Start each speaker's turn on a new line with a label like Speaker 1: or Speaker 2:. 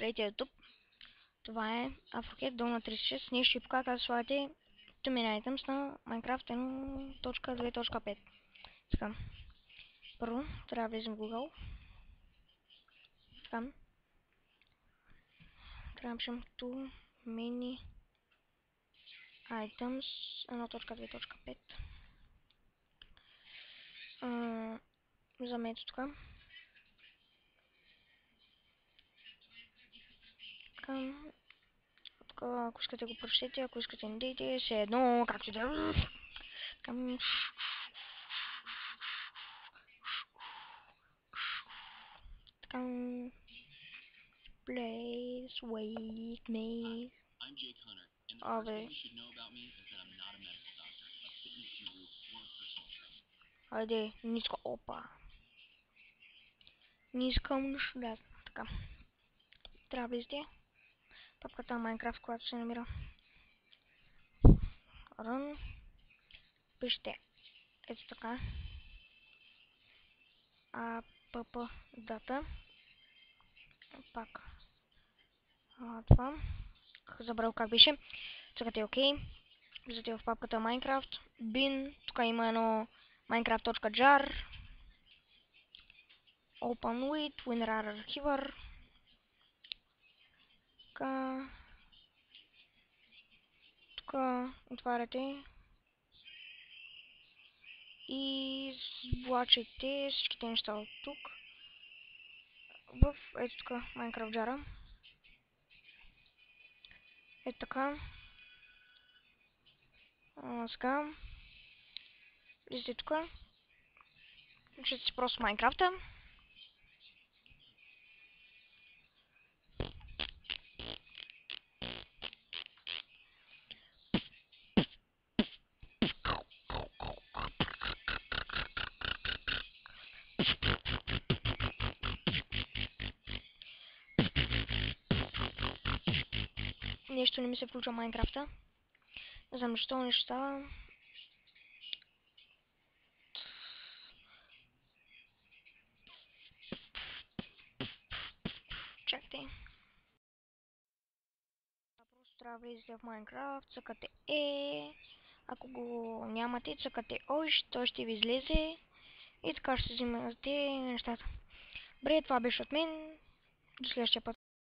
Speaker 1: Здравейте, YouTube. Това е AfroCat долна 36. Ние ще ви покажа как да слагате Tumen Items на Minecraft 1.2.5. Така. Първо, трябва да влезем в Google. Така. Трябва да пишем Tumen Items 1.2.5. Замете тук. Тук, ако искате го прочетете, ако искате не дейте, все едно, както да е. Please wait me.
Speaker 2: I'm Jake Hunter, and the first thing you should know about me is that I'm not a medical doctor, a fitness guru, or a personal trainer.
Speaker 1: Хайде, ниско, опа. Не искам да. Така. Трябва да влезете. Папката на Minecraft, която се намира. Run. Пишете. Ето така. app data. Пак. Това. Забрал как беше. Цъкате ОК. Влизате в папката Minecraft. Bin. Тук има едно minecraft.jar. Open with WinRAR архивър. Тук отваряте и извлачите всичките неща от тук в ето тук Minecraft Jar. Ето така. Сега влизате тук. Пишете си просто Minecraft-а. Нещо не ми се включва Minecraft-а. Не знам защо нещо става. Чакайте. Просто трябва да влезете в Minecraft, цъкате Ако го нямате, цъкате още, той ще ви излезе. И така ще взимате нещата. Добре, това беше от мен. До следващия път.